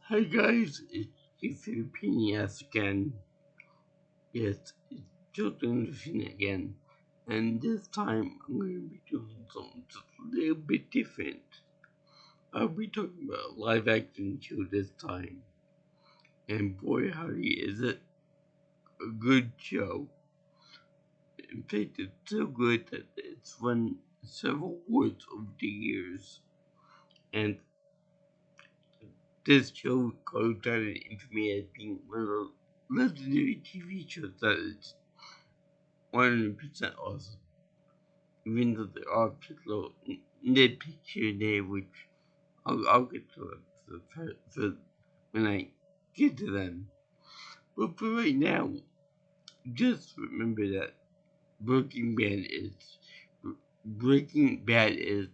Hi guys, it's Philippines again. Yes, it's Children again. And this time I'm going to be doing something just a little bit different. I'll be talking about a live action show this time. And boy howdy is it a good show. In fact, it's so good that it's won several awards over the years. And this show goes down in infamy as being one of the legendary TV shows that is 100% awesome. Even though there are little nitpicks here and there, which I'll get to it for when I get to them. But for right now, just remember that Breaking Bad is Breaking Bad is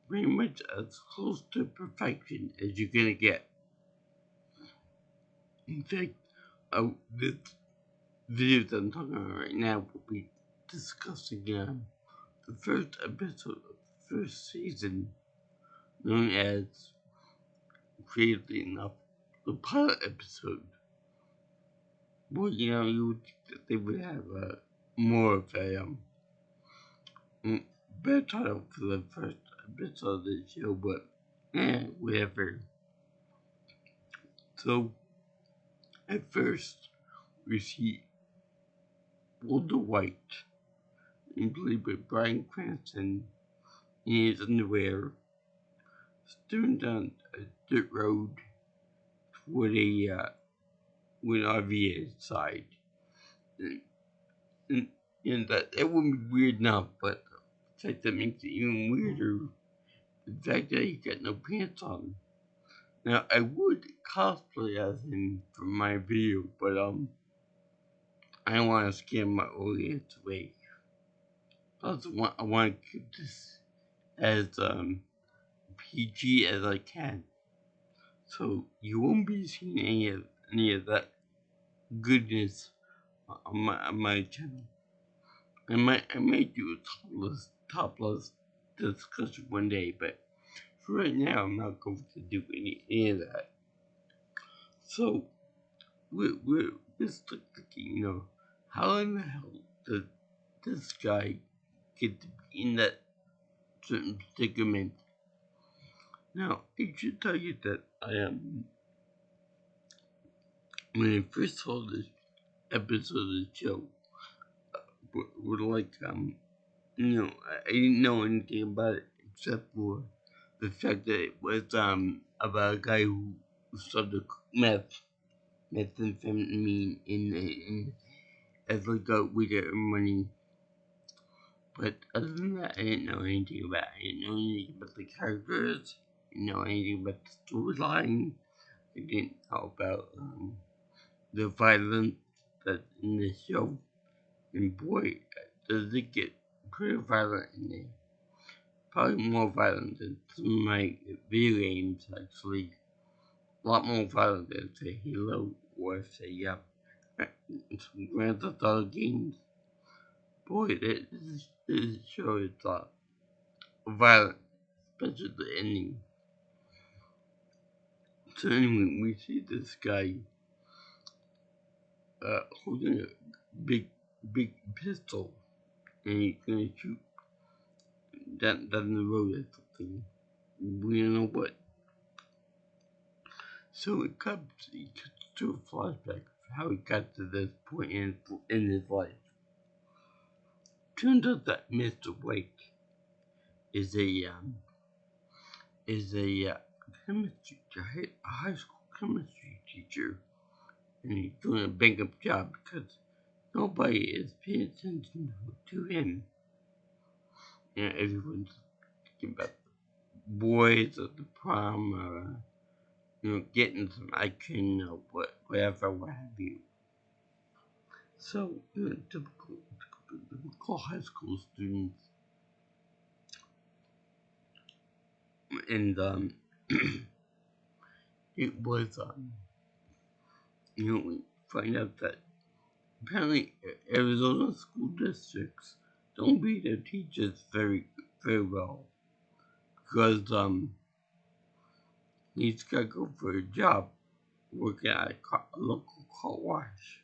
pretty much as close to perfection as you're gonna get. In fact, this video that I'm talking about right now will be discussing the first episode of the first season, known as, creatively enough, the pilot episode. Well, you would think that they would have more of a better title for the first episode of the show, but whatever. So, at first, we see Walter White, played by Bryan Cranston, in his underwear, staring down a dirt road toward with an RV inside. And, and that wouldn't be weird enough, but the fact that makes it even weirder, the fact that he got no pants on. Now, I would cosplay as him for my video, but I don't want to scare my audience away. Plus, I want to keep this as PG as I can, so you won't be seeing any of that goodness on my channel. I might do a topless discussion one day, but for right now, I'm not going to do any of that. So we're just thinking, how in the hell did this guy get to be in that certain predicament? Now, I should tell you that I am, when I first saw this episode of the show, were like, I didn't know anything about it except for the fact that it was, about a guy who started methamphetamine in as like a way to earn money. But other than that, I didn't know anything about it. I didn't know anything about the characters. I didn't know anything about the storyline. I didn't know about the violence that's in the show. And boy, does it get pretty violent in there. Probably more violent than some of my video games, actually. A lot more violent than, say, Halo or, say, some Grand Theft Auto games. Boy, this show is violent, especially the ending. So anyway, we see this guy holding a big pistol, and he's gonna shoot down the road at something. We don't know what. So he cuts to a flashback of how he got to this point in his life. Turns out that Mr. White is a chemistry a high school chemistry teacher, and he's doing a bang up job because nobody is paying attention to him. Everyone's thinking about the boys at the prom, or getting some action or whatever, what have you. So, typical high school students, and it was we find out that apparently Arizona school districts don't pay their teachers very well because he's got to go for a job working at a local car wash,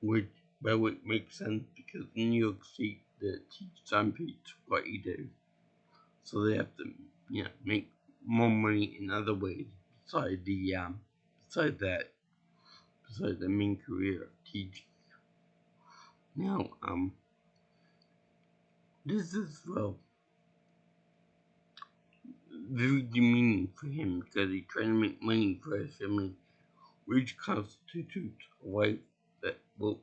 which that would make sense because in New York State the teachers aren't paid what you do, so they have to make more money in other ways besides besides that besides the main career of teaching. Now this is very demeaning for him because he's trying to make money for his family, which constitutes a life that will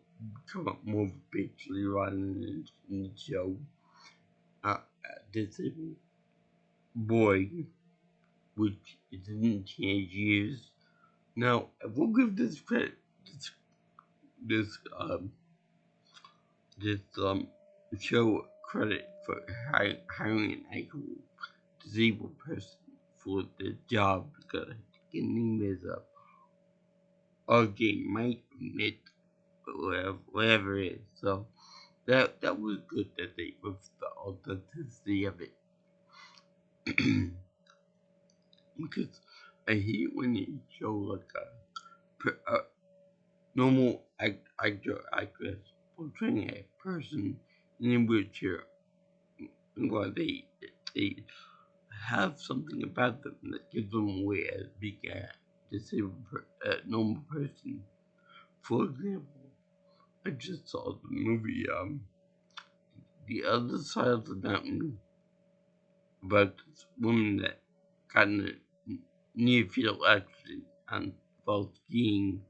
come up more bitch later on in the show. This boy, which is in teenage years. Now, I will give this credit, this this show credit for hiring an actual disabled person for the job because his name is RJ Mike Mitt, whatever it is. So that was good that they with the authenticity of it. Because I hate when they show like a normal actress portraying a person in a wheelchair, while they have something about them that gives them away as being a disabled normal person. For example, I just saw the movie The Other Side of the Mountain about this woman that got in a near fatal accident on while skiing,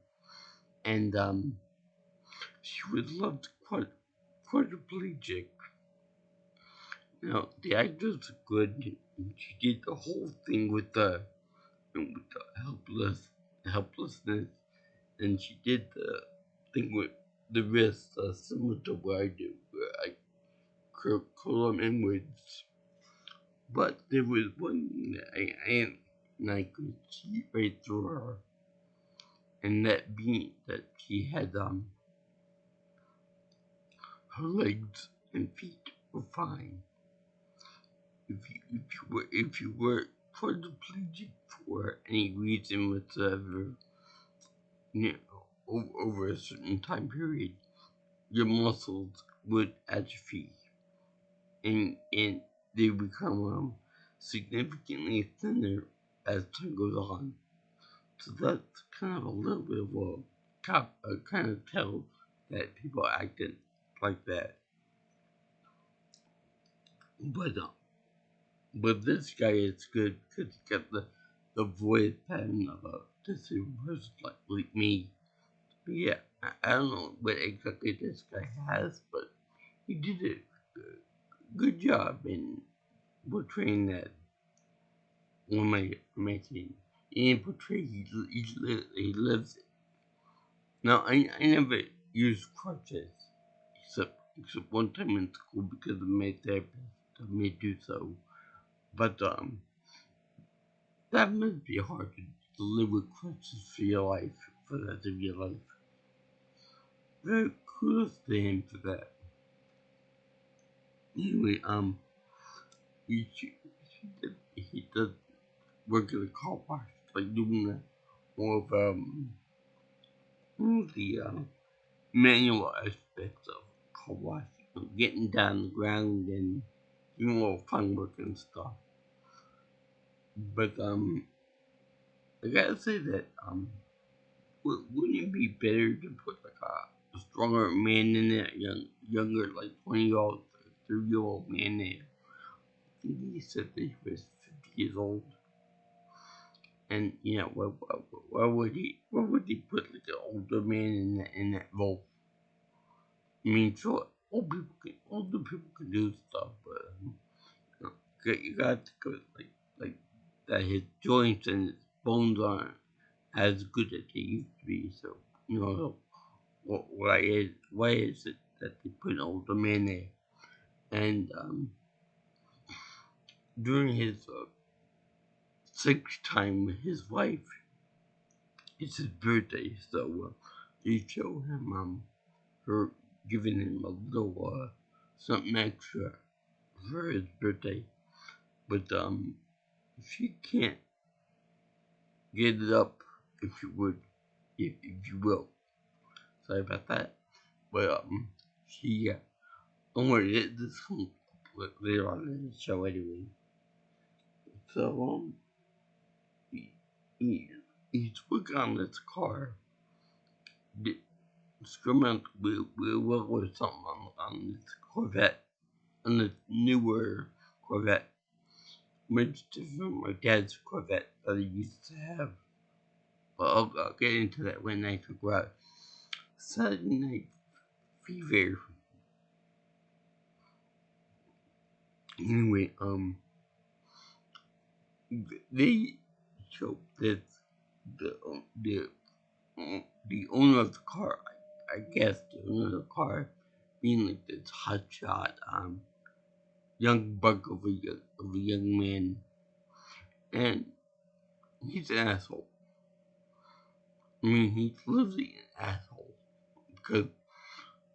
and she was left quadriplegic. Now the actors are good. And she did the whole thing with the helplessness, and she did the thing with the wrist, similar to what I do, where I curl them inwards. But there was one thing that I could see right through her, and that being that she had her legs and feet were fine. If you were quadriplegic for any reason whatsoever, over a certain time period, your muscles would atrophy, and they become significantly thinner as time goes on. So that's kind of a little bit of a kind of tell that people acted like that. But this guy is good because he got the voice pattern of a disabled person like me. But yeah, I don't know what exactly this guy has, but he did a good job in portraying that woman making. He didn't portray, he lives it. Now, I never used crutches, except one time in school because of my therapist told me to do so. But that must be hard to live with crutches for your life, for the rest of your life. Very kudos to him for that. Anyway, he does work at a car wash, like doing more of the manual aspects of car wash, getting down the ground and doing a little fun work and stuff. But I gotta say that wouldn't it be better to put like a stronger man in there, younger, like 20-year-old, 30-year-old man there? I think he said that he was 50 years old. And why would he put like an older man in that role? I mean, sure, older people can do stuff, but you got to go like that. His joints and his bones aren't as good as they used to be. So why is it that they put an older man there? And during his sex time with his wife, it's his birthday, so they show him her giving him a little something extra for his birthday, but she can't get it up if you would, if you will. Sorry about that. But she don't worry, this comes later on in the show anyway. So he, he he's working on this car, experimental with something on this Corvette, on the newer Corvette, much different from my dad's Corvette that he used to have. But I'll get into that when I talk about Saturday Night Fever. Anyway, they show that the the the owner of the car, I guess the owner of the car, being like this hotshot, young buck of a young man, and he's an asshole. I mean, he's literally an asshole because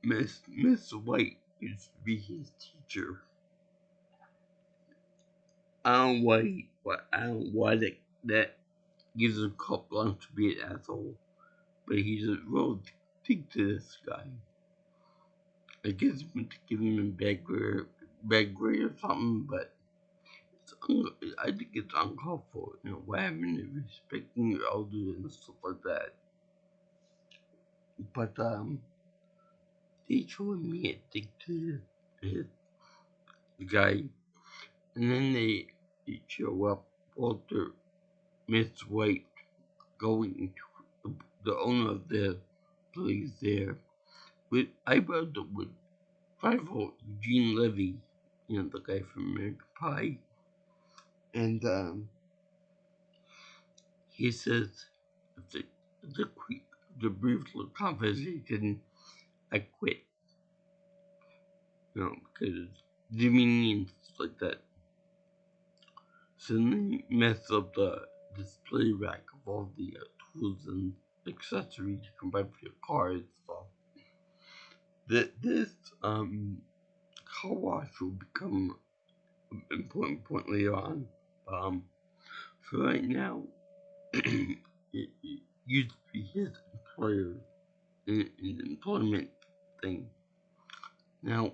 Miss White used to be his teacher. I don't know why that gives him carte blanche to be an asshole, but he's a real dick to this guy. I guess I'm giving him bad grade or something, but I think it's uncalled for. You know, why haven't you respecting your elders and stuff like that? But they showed me a dick to his guy, and then they show up Walter Miss White going to the owner of the place there with eyebrows that would rival Eugene Levy, you know, the guy from American Pie. And he says, the, the brief little conversation, I quit. You know, because demeaning and stuff like that. So then he messed up the display rack of all the tools and accessories you can buy for your car and stuff. This car wash will become an important point later on. For right now, it used to be his employer in employment thing. Now,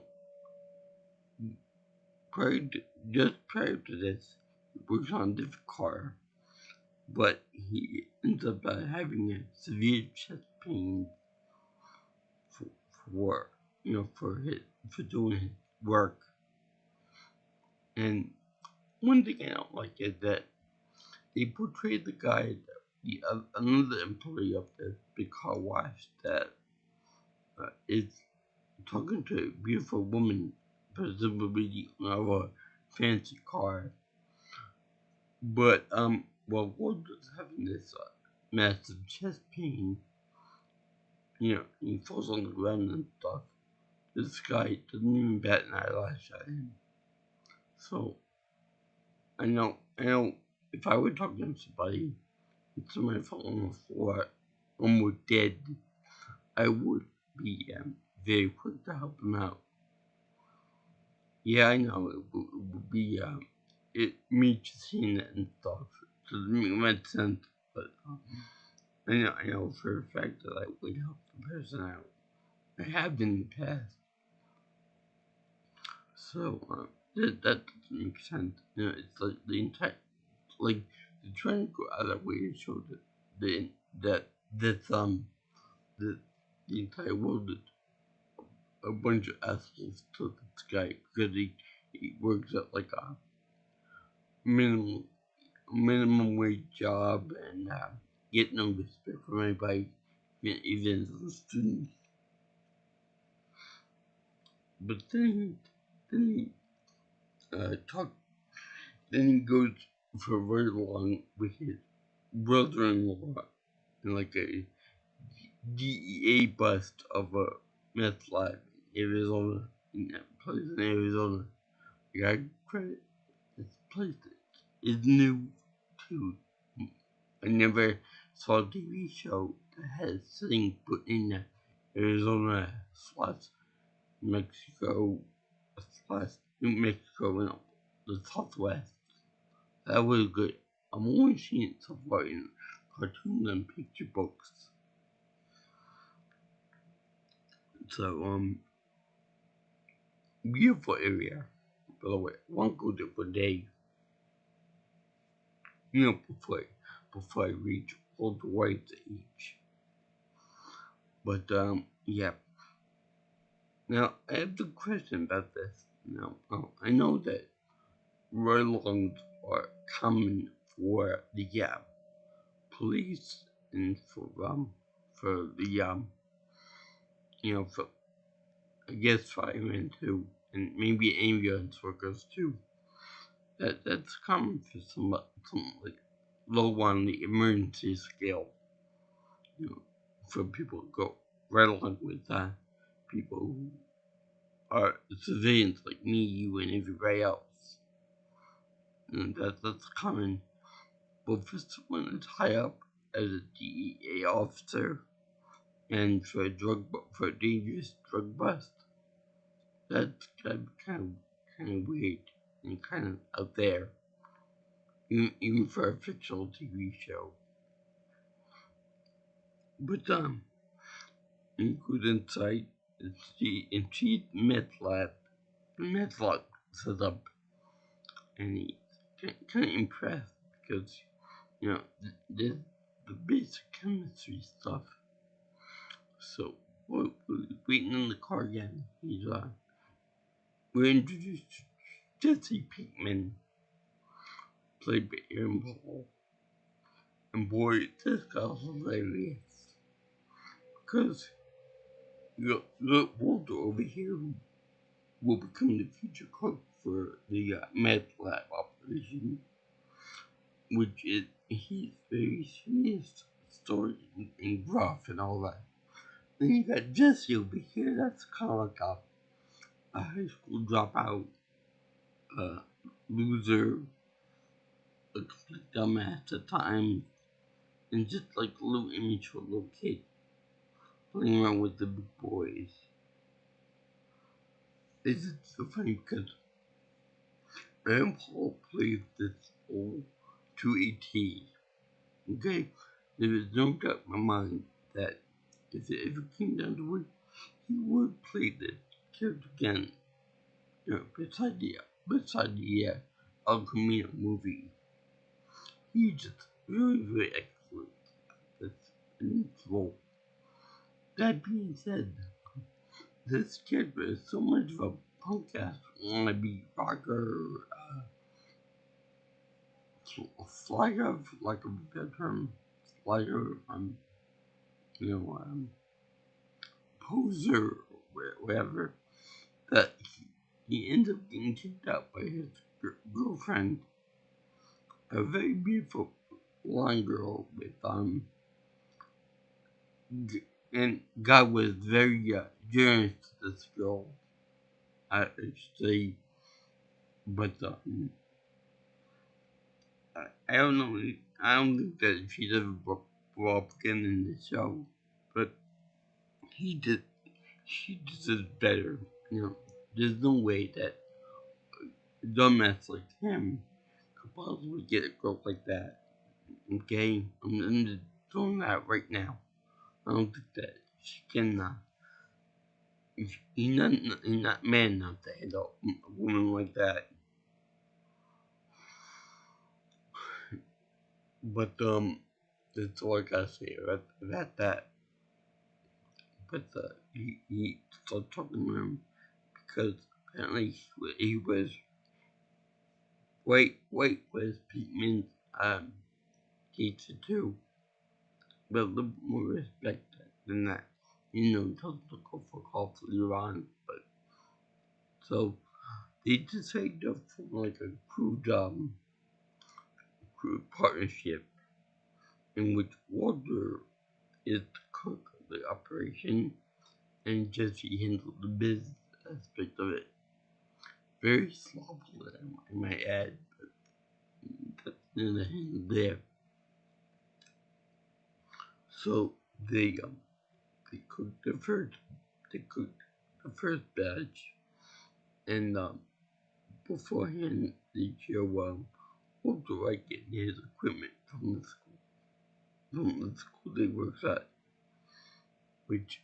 just prior to this, he works on a different car, but he ends up having a severe chest pain for for doing his work. And one thing I don't like is that they portrayed the guy, another employee of the big car wash that is talking to a beautiful woman, presumably the owner of a fancy car. But while Walter's having this massive chest pain, you know, he falls on the ground and stuff. This guy doesn't even bat an eyelash at him. So I know if I were talking to somebody and somebody fell on the floor almost dead, I would be very quick to help them out. Yeah, I know it would be me just seeing it and stuff doesn't make much sense, but I know for a fact that I would help the person out. I have in the past, so that doesn't make sense. You know, it's like the entire like they're trying to go out of their way to show that the entire world is a bunch of assholes to this guy because he works at like a minimum wage job and get no respect from anybody, even the students. But then he talk. Then he goes for very long with his brother-in-law in like a DEA bust of a meth lab in Arizona, in that place in Arizona. I got credit. This place is new too. I never saw a TV show that had a thing put in Arizona slash Mexico slash New Mexico and the Southwest. That was good. I'm only seeing it so far in cartoons and picture books. So, beautiful area. By the way, one go there for day, before I reach all the way to age. But, yeah. Now, I have a question about this. Now, I know that ride-alongs are common for the police and for the for I guess firemen too, and maybe ambulance workers too. That's common for some like low on the emergency scale. For people to go right along with people who are civilians like me, you, and everybody else. And that's common. But for someone that's high up as a DEA officer and for a dangerous drug bust, that's kind of weird and kind of out there, even for a fictional TV show. But you go inside and see meth lab set up, and he's kind of impressed because there's the basic chemistry stuff. So we're waiting in the car again. We're introduced to Jesse Pinkman, played by Aaron Paul. And boy, this guy's hilarious. Because Walter over here will become the future cook for the meth lab operation, which is, he's very serious, story and gruff and all that. Then you got Jesse over here, that's kind of like a high school dropout, loser, a complete dumbass at times, and just like a little immature little kid playing around with the big boys. It's so funny because Aaron Paul plays this whole to a T. Okay? There is no doubt in my mind that if it ever came down to it, he would play this character again. Beside the El Camino movie. He's just very, very excellent in this role. That being said, this character is so much of a punk ass wannabe rocker, flyer, for lack of a better term, flyer, poser, or whatever, that he ends up getting kicked out by his girlfriend, a very beautiful blonde girl with, and God was very generous to this girl, I should say, but I don't know. I don't think that she's ever brought up again in the show, but he did. She deserves better. There's no way that a dumbass like him could possibly get a girl like that. Okay, I'm just doing that right now. I don't think that she can. He's not man enough to handle a woman like that. But that's all I gotta say about that. But he started talking to him because apparently he was white was Pinkman's teacher too, but a little more respect than that. Told to go for call later on, but so they decided to form like a crew partnership in which Walter is the cook of the operation and Jesse handled the business aspect of it. Very sloppily, I might add, but that's neither here nor there. So they cooked the first batch, and beforehand they show Walter White getting his equipment from the school. from the school they works at, which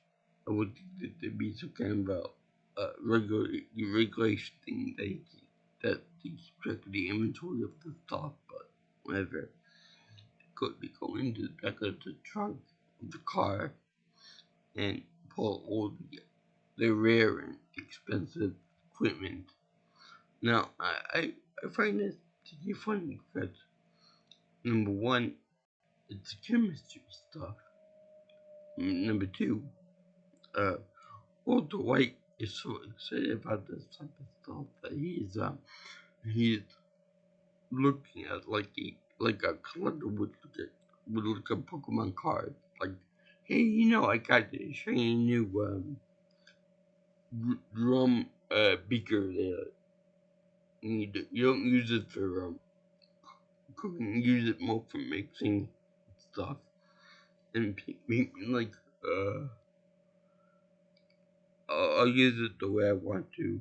I would think that there'd be some kind of a regulation thing that they keep track of the inventory of the stuff, but whatever. They go into the back of the trunk of the car and pull all the rare and expensive equipment. Now, I find this to be funny because, number one, it's chemistry stuff. Number two, uh, Walter White is so excited about this type of stuff that he's looking at like a collector would look at Pokemon cards. Like, hey, I got this shiny new drum beaker there. You don't use it for cooking. You use it more for mixing stuff and like I'll use it the way I want to.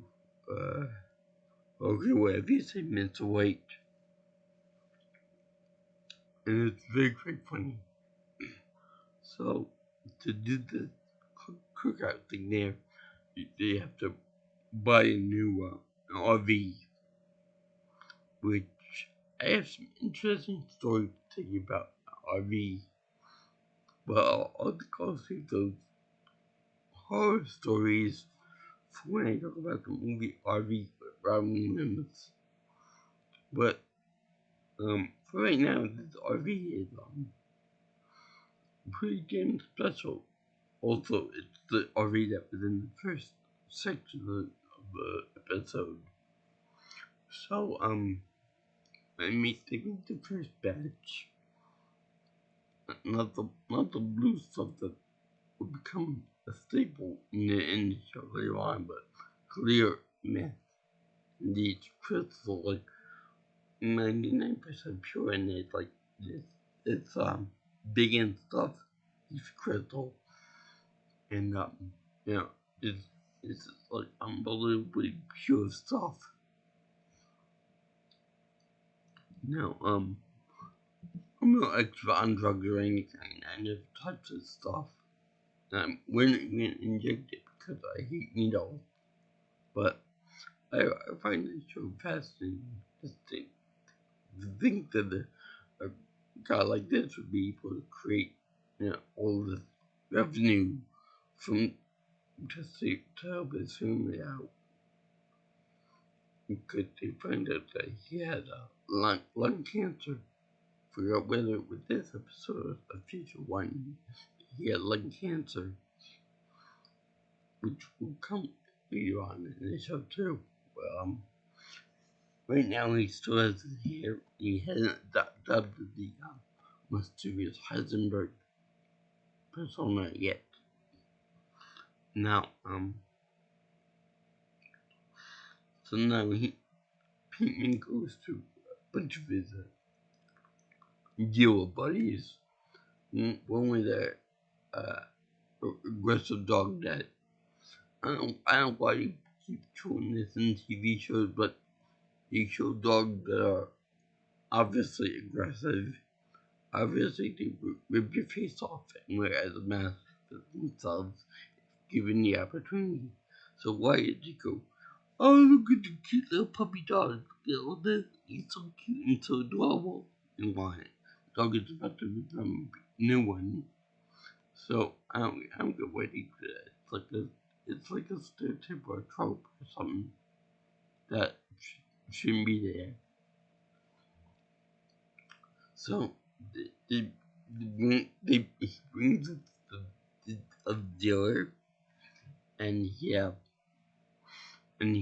Okay, whatever you say, mental weight, and it's very funny. So to do the cookout thing there, they have to buy a new RV, which I have some interesting stories to tell you about RV. But I'll save those horror stories for when I talk about the movie RV with Robin Williams. But for right now, this RV is pretty damn special. Also, it's the RV that was in the first section of the episode. So I think the first batch, not the blue stuff that would become a staple in the show later on, but clear meth. Indeed, crystal, like 99% pure, and it's like it's big and stuff. It's crystal, and you know, it's like unbelievably pure stuff. No, I'm not expert on drugs or anything. I never touch this stuff. Wouldn't even inject it because I hate needles. But I find this show fascinating. Just to think that a guy like this would be able to create, all this revenue from just to help his family out. Because they find out that he had lung cancer. Forgot whether it was this episode or a future one. He had lung cancer, which will come later on in the show too. Well, right now he still has his hair. He hasn't dubbed the mysterious Heisenberg persona yet. Now, so now Pinkman goes to a bunch of his dealer buddies. One with a aggressive dog that I don't know why you keep showing this in TV shows, but you show dogs that are obviously aggressive. Obviously, they rip your face off and wear as a mask for themselves, given the opportunity. So why did you go, oh, look at the cute little puppy dog. He's so cute and so adorable. And why? The dog is about to become a new one. So I don't get why they do that. It's like a stereotype or a trope or something that shouldn't be there. So he brings a dealer, and and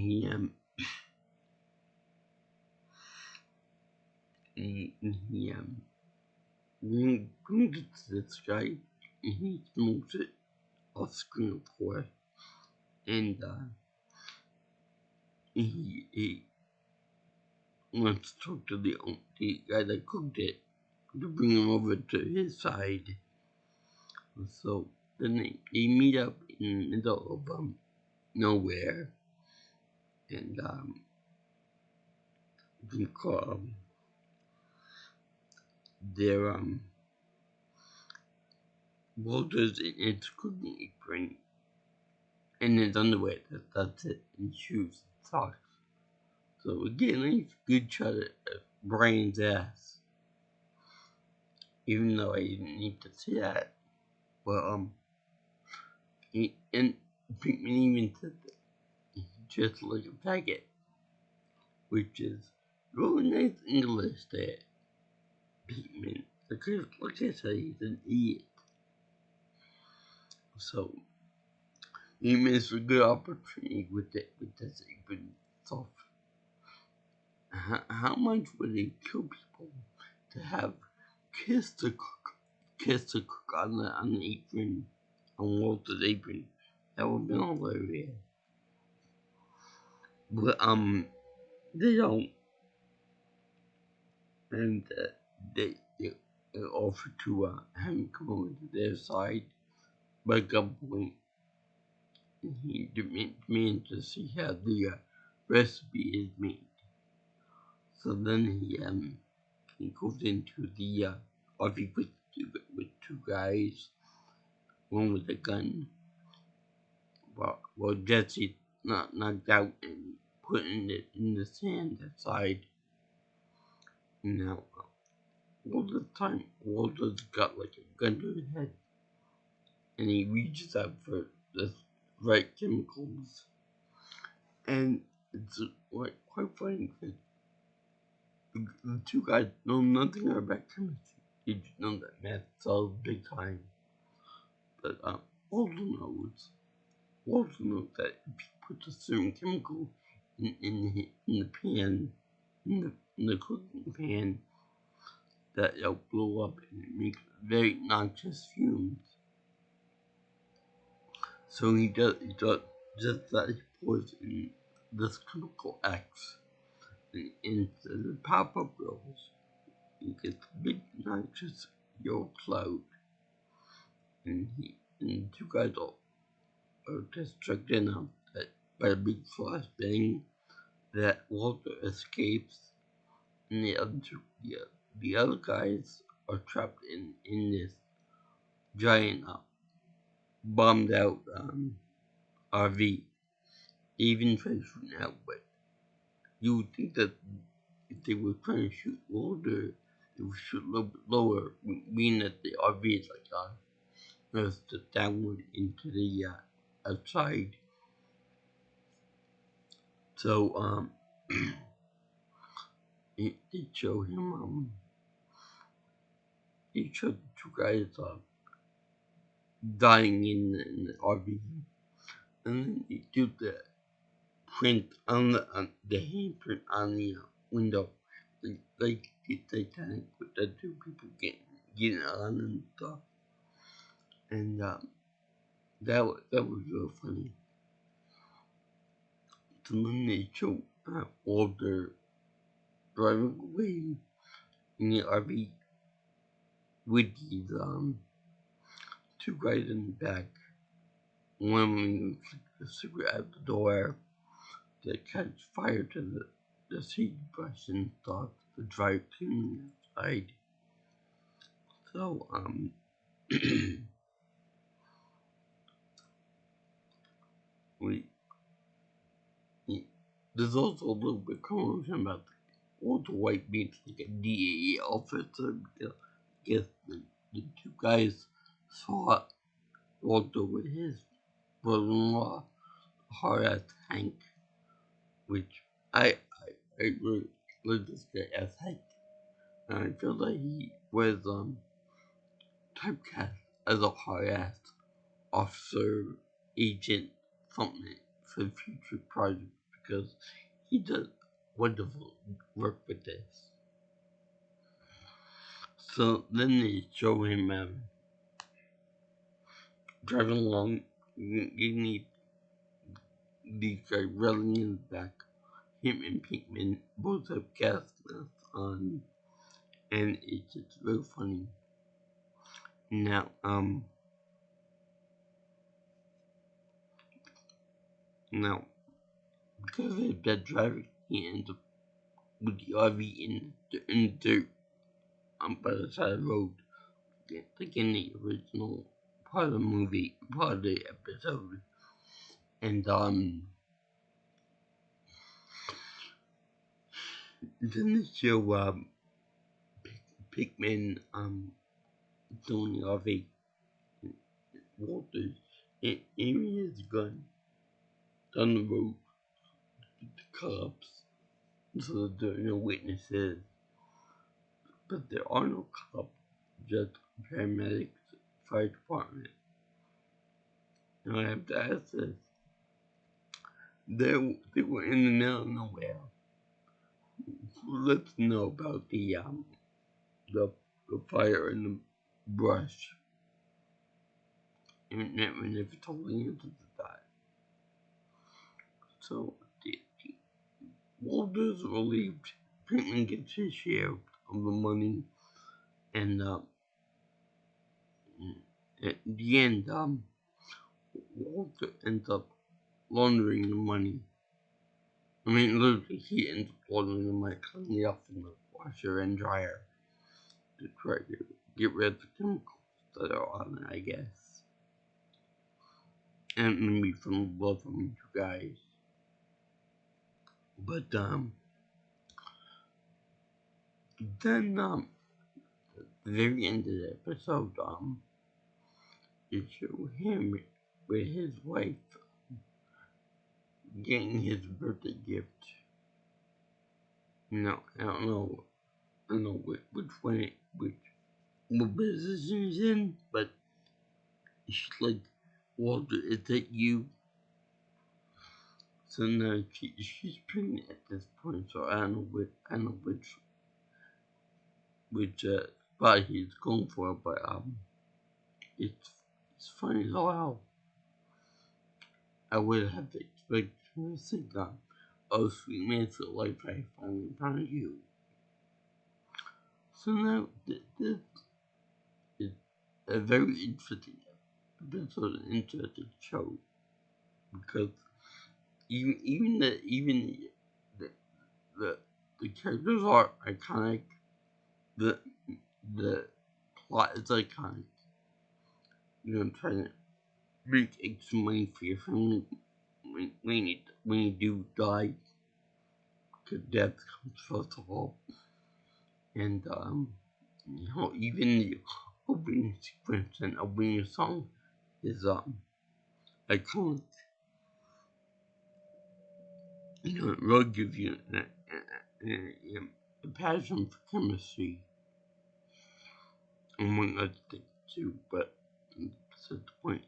he brings it to this guy, and he smokes it off screen, of course, and he wants to talk to the guy that cooked it to bring him over to his side. So then they meet up in the middle of nowhere, and they're Walter's in its cooking apron, and his underwear, that's it, and shoes and socks. So again, it's a good shot at Brian's ass. Even though I didn't need to see that. But and Pinkman even said that he's just like a faggot, which is really nice English there, Pinkman. Because like I said, he's an idiot. So he missed a good opportunity with this apron stuff. How much would it kill people to have kiss the cook on the apron, on Walter's apron? That would have been hilarious. But they don't, and they offer to have him come over to their side by gunpoint. And he demands to see how the recipe is made. So then he goes into the RV with two guys, one with a gun, while Jesse not knocked out and putting it in the sand outside. Now, all the time, Walter's got like a gun to his head, and he reaches out for the right chemicals, and it's like quite funny because the two guys know nothing about chemistry. They just know that math solves big time. But Walter knows. Walter knows that if he puts a certain chemical in the pan, in the cooking pan, that it'll blow up and make very noxious fumes. So he does just that. He pours in this chemical X into the pop-up rolls. He gets a big noxious yellow cloud, and the two guys are just struck enough that by a big flashbang that Walter escapes, and the other guys are trapped in this giant bombed out RV. They even try to shoot out, but you would think that if they were trying to shoot Walter, they would shoot a little bit lower, meaning that the RV is like goes downward into the outside. So they show him they show the two guys dying in the RV, and then they do the print on the handprint on the window, like the Titanic with the two people getting on and stuff, and that was real funny. So then they show Walter driving away in the RV with these two guys in the back. One of them flicked a cigarette out the door that catch fire to the seat brush and stuff to drive cleaning outside. So there's also a little bit of commotion about Walter White being like a DEA officer because I guess the two guys saw Walter with his brother-in-law, hard ass Hank, which I really like this guy as Hank. And I feel like he was typecast as a hard ass officer, agent, something for future projects because he does wonderful work with this. So then they show him driving along, getting these guys railing in the back. Him and Pinkman both have gas masks on, and it's just very funny. Now, because of that driver, he ends up with the RV in the dirt by the side of the road, like in the original part of the movie, part of the episode, and then the show Pikmin Tony Harvey Walters aiming his gun down the road to the cops so that there are no witnesses. But there are no cops, just paramedics, fire department. And I have to ask this. They were in the middle of nowhere. Let's know about the fire in the brush. And never told the answer to that. So the Walter's relieved. Pinkman gets his share of the money, and at the end, Walter ends up laundering the money. I mean, literally, he ends up laundering the money, cleaning it off in the washer and dryer to try to get rid of the chemicals that are on it, I guess. And maybe from love from you guys. But, then, at the very end of the episode, it showed him with his wife getting his birthday gift. No, I don't know which one, what position he's in, but she's like, Walter, is that you? So now she's pregnant at this point, so I don't know which spot he's going for, but it's funny as how I would have expected him to say that, oh sweet man, so life, I finally found you. So now this is a very interesting episode, an interesting show, because even the characters are iconic. The plot is iconic. You know, trying to make extra money for your family when you do die, because death comes first of all. And even the opening sequence and opening song is iconic. You know, it really gives you a passion for chemistry and one other thing too, but that's the point.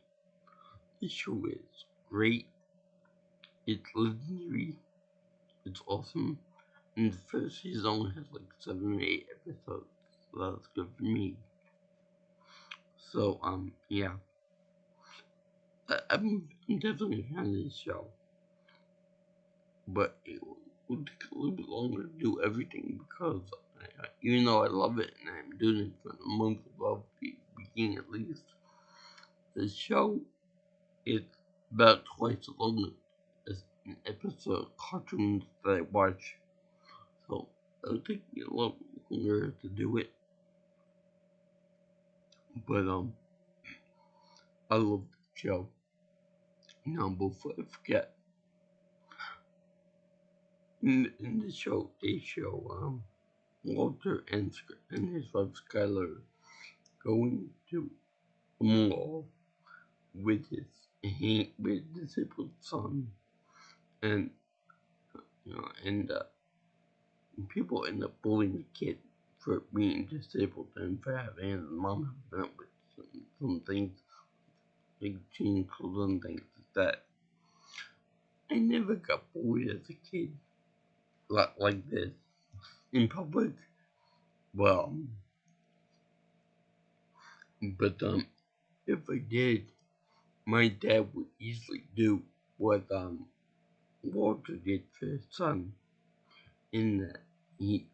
This show is great, it's legendary, it's awesome, and the first season only has like 7 or 8 episodes, so that's good for me. So, yeah. I'm definitely a fan of this show, but it will take a little bit longer to do everything because even though I love it and I'm doing it for the month of love beginning at least, the show is about twice as long as an episode of cartoons that I watch, so it'll take me a little longer to do it, but I love the show. Now before I forget, in the show they show Walter and his wife Skylar going to a mall with his disabled son, and people end up bullying the kid for being disabled and for having his mom help him with some things like changing clothes and things like that. I never got bullied as a kid like this in public. Well, but if I did, my dad would easily do what Walter did for his son, in that he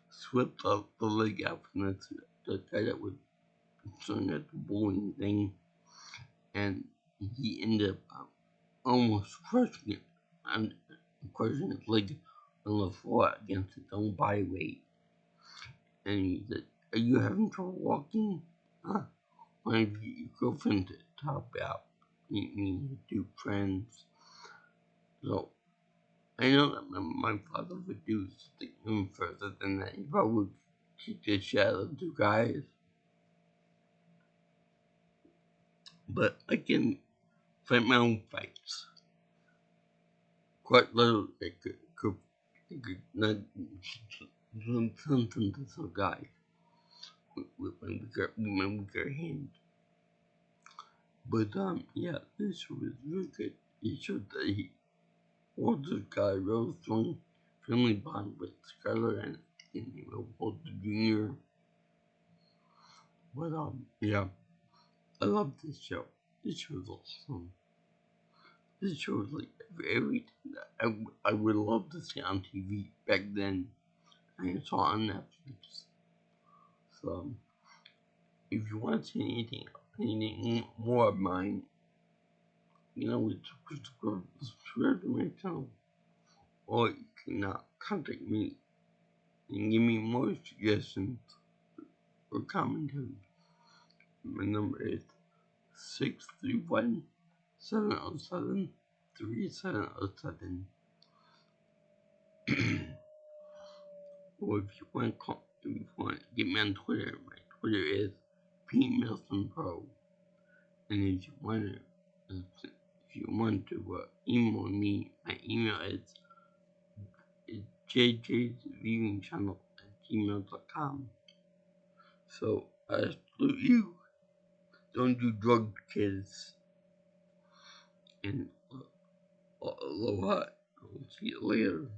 swept the leg out from the guy that was concerned at the bullying thing, and he ended up almost crushing it and crushing his leg on the floor against its own body weight. And he said, "Are you having trouble walking?" One of your girlfriend to talk about meeting new friends. So I know that my father would do something even further than that. He probably would kick the shit out of two guys. But I can fight my own fights. Quite literally, I could not something to some guy with my weaker hand. But yeah, this was really good. It showed that he Walter got a real strong family bond with Skylar and Walter Jr. But yeah, I love this show. This show is awesome. This show is like everything that I would love to see on TV back then. I saw on Netflix. So if you want to see anything more of mine, subscribe to my channel, or you can contact me and give me more suggestions or commentary. My number is 631-707-3707. Or if you want to get me on Twitter, my Twitter is PMilsonPro. And if you want to email me, my email is jjsviewingchannel@gmail.com. So I salute you. Don't do drugs, kids. And aloha. I'll see you later.